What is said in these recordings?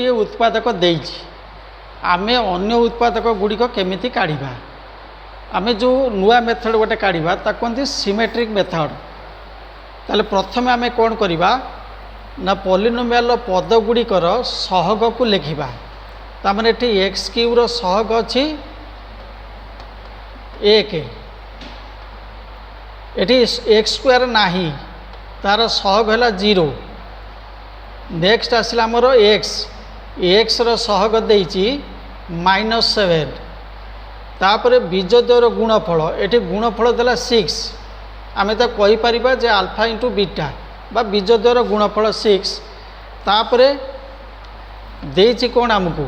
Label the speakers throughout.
Speaker 1: गोटे उत्पादक देइछि आमे अन्य उत्पादक गुड़िक केमिति काढ़िबा आमे जो नुआ मेथड गोटे काढ़िबा ता कहते सिमेट्रिक मेथड। ताले प्रथमे आमे कौन करिबा ना पॉलिनोमियल पद गुड़िकर सहग को लिखिबा। तामाने एठी एक्स क्यूब रो सहग अछि 1 एठी एक्स स्क्वायर नाही तार सहग है 0। नेक्स्ट आसला मोर एक्स रो सहग देइछि -7 तापर बीजद्वयर गुणफल एठी गुणफल देला 6 आमे तो कहि परिबा जे अल्फा इंटू बीटा बा बीजद्वयर गुणफल 6 तापर देइछि कोन हमकु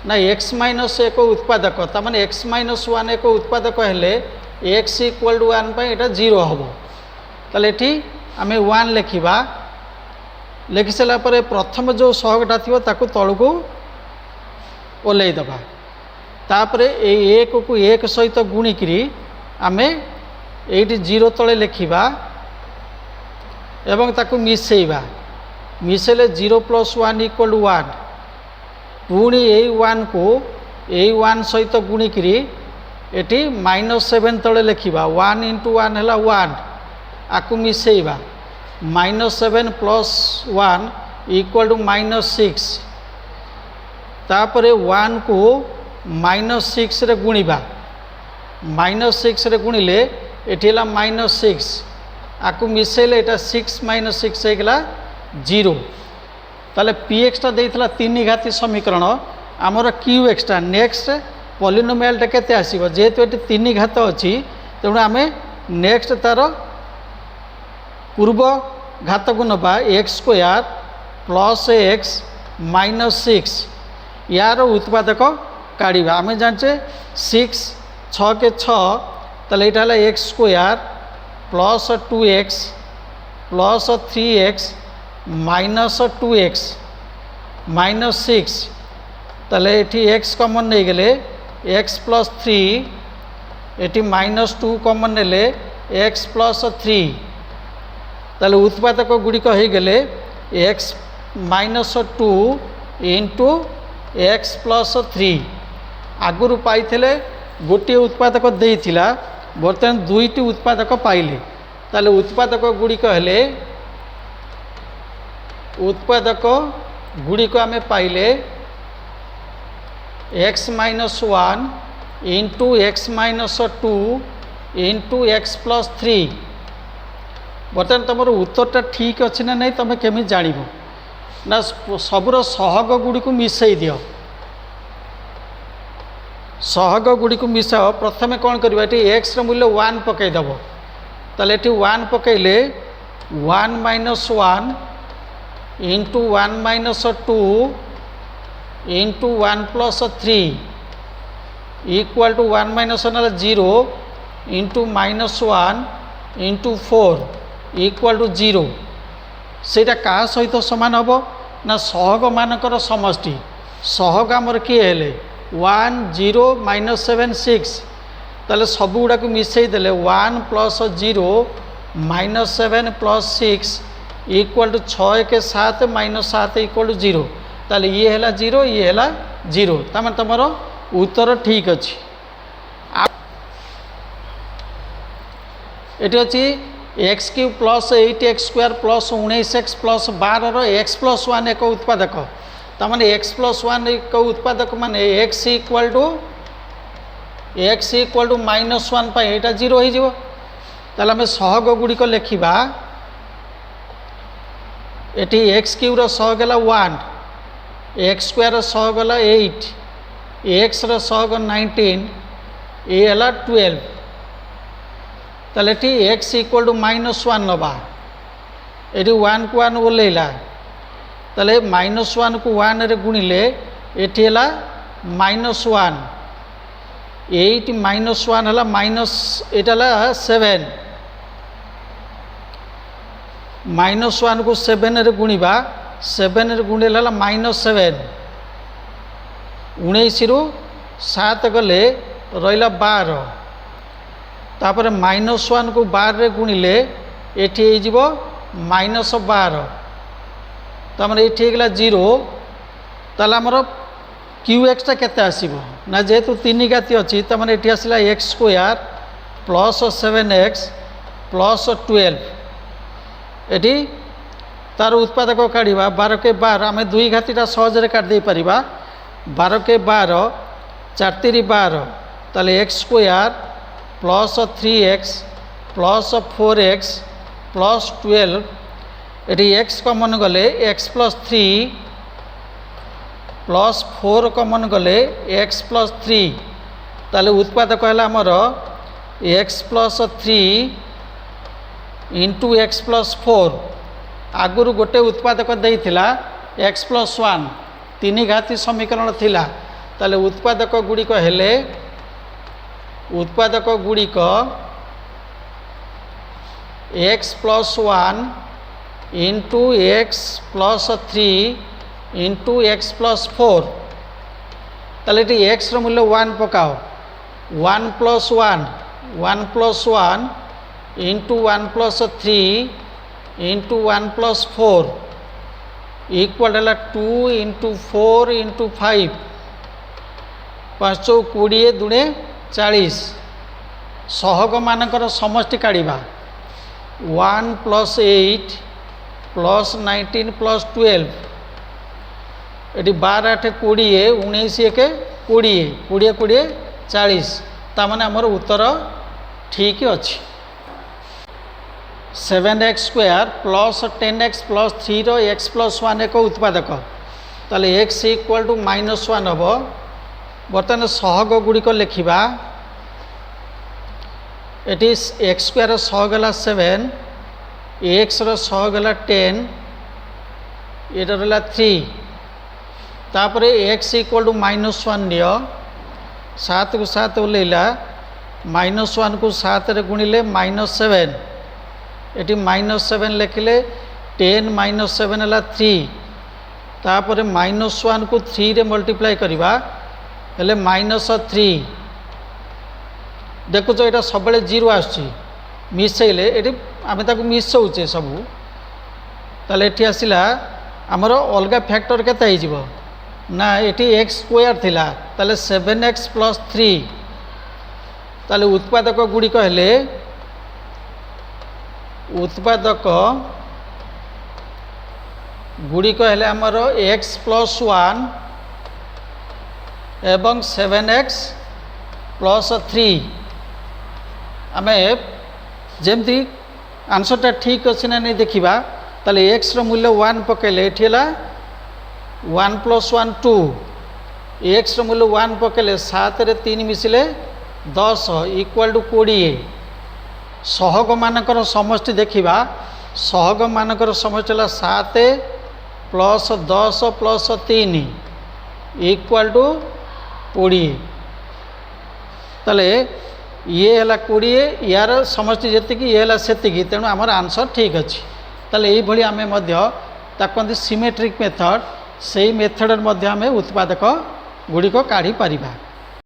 Speaker 1: ना x माइनस एक उत्पादक तामाने x माइनस 1 एक उत्पादक हेले x इक्वल टू 1 पई एटा 0 हबो। ताले एठी आमे 1 लिखिबा लिखि सारा पर प्रथम जो सहगटा थी ताकू तलू ओल्लै दबा तापर एक को एक सहित गुणिकी आमे ये 0 तले लिखा एवं ताकू मिसेइबा मिसेले 0 + 1 = 1 पुणी यही 1 को यही 1 सहित गुणिकी एटी -7 तले लिखा 1 × 1 है 1 आकु मिसेइबा -7 + 1 = -6 तापर 1 को -6 रे गुणिबा -6 रे गुणिले एठी हला -6 आकु मिसेले एटा 6 - 6 हेगला 0। ताले px टा देइथला 3 घाती समीकरण आमर qx टा नेक्स्ट पॉलिनोमियल टा केते आसीबो जेहेतु एटी 3 घात अछि तेणु आमे नेक्स्ट तार पूर्व घात को नबा x² + x - 6 यार उत्पादक काढ़ा आम जाचे 6 6 के 6 ताले एटा हला x² + 2x + 3x - 2x - 6 ताले एठी x कॉमन नहीं गले x + 3 एटी -2 कॉमन नेले x + 3 ताले उत्पादक गुड़िक हो गले x - 2 × x + 3 आगुरु पाइथिले गोटे उत्पादक देइथिला बर्तमान दुईटी उत्पादक पाइले ताले उत्पादक गुड़िक हेले उत्पादक गुड़िक आमे पाइले x - 1 × x - 2 × x + 3 बर्तमान तुम उत्तरटा ठीक अच्छे ना नहीं तुम केमी जान ना सबुर सहग गुड़ी को मिसई दियो सहग गुड़ी को मिसाओ प्रथम कौन कर एक्स मूल्य 1 पकईदेव ताले 1 पकईले 1 - 1 × 1 - 2 × 1 + 3 = 1 - 1 0 × -1 × 4 = 0 सेटा क्या सहित सामान हम ना सहग मानकर समष्टि सहग आमर किए हेले 1 0 -7 6 ताले सब गुड़ा को मिसई देले 1 + 0 -7 + 6 = 6 के 7 -7 = 0 ताले ये है 0 ये है 0 तमें तुम उत्तर ठीक अच्छी ये अच्छी x³ + 8x² + 19x + 12 रो x + 1 एक उत्पादक तमाने x + 1 एक उत्पादक माने x = -1 पाई एटा 0 हो जिवो ताले हमें सहग गुड़िक लिखिबा एटी x³ रो सहग है 1 x² रो सहग है 8 x रो सहग 19 ए है 12 ताले x = -1 नबा ये 1 को 1 ओल्ला ताले -1 को 1 रे गुणिले एटी है -1 8 - 1 है -8 7 -1 को 7 रे गुणिबा 7 रे गुणिले -7 19 रु 7 गले रहिला 12 तापर -1 को 12 रे गुणिले एठी -12 तमें ये 0 ताले आमर क्यू एक्सटा केते आसीबो ना जेहेतु 3 घाती अच्छी तो मैंने ये आसला x square plus 7x plus 12 ये तार उत्पादक काढ़ा 12 के 12 आम 2 घातीटा सहजरे काटिदे पार 12 के 12 4 3 12 ताले x square plus 3x plus 4x plus 12 ये एक्स कमन गले एक्स प्लस 3 प्लस 4 कमन गले एक्स प्लस 3 ताले उत्पादक है आमर x plus 3 into x plus 4 आगुरी गोटे उत्पादक देइथिला एक्स प्लस 1 3 घाती समीकरण थिला ताले उत्पादक गुड़िक हेले उत्पादक गुड़िक x plus 1 into x plus 3 into x plus 4 ताले एक्स मूल्य 1 पकाओ 1 plus 1 into 1 plus 3 into 1 plus 4 equal है 2 इंटू 4 इंटू 5 5 20 दुणे 40 सहग मानकर समष्टि काढ़ा 1 प्लस 8 प्लस 19 प्लस 12 ये 12 8 20 19 1 20 20 20 40 ताने आमर उत्तर ठीक अच्छी 7x square plus 10x plus 3 रो x प्लस 1 एक उत्पादक ताले x इक्वल टू -1 हम बर्तमान सहग गुड़िक लिखा ये एक्स स्क्वायर सहग है 7 एक्स सहग है 10 ये रहा 3 तापरे एक्स इक्वल टू -1 नियो 7 को 7 ओल्ला -1 को 7 रे गुणिले -7 ये -7 लिखिले 10 -7 है 3 तापरे -1 को 3 रे मल्टीप्लाई करवा हेले -3 देखुच ये सब जीरो आसची मिसेले ये आम मिसौचे सबू ताले ये आसला आमर अलग फैक्टर केते हो ना ये एक्स स्क्वायर थिला ताले 7x प्लस 3 ताले उत्पादक गुड़िक हेले उत्पादक गुड़िक हेले आमर x प्लस 1 एवं 7x प्लस 3 आम जमती आंसरटा ठीक अच्छे ना नहीं देखा ताले एक्स मूल्य 1 पकेले ये 1 प्लस 1 2 एक्स मूल्य 1 पकेले 7 रे 3 मिसिले 10 इक्वल टू 20 सहग मानकर समष्टि देखा सहग मानकर समष्टि 7 प्लस 10 प्लस 3 इक्वल टू 20 ताले ये है 20 यार समष्टि जी ये है तेणु आमर आंसर ठीक अच्छे ताले ये आम कहते सिमेट्रिक मेथड से ही मेथड आम उत्पादक गुड़िक काढ़ी पारिबा।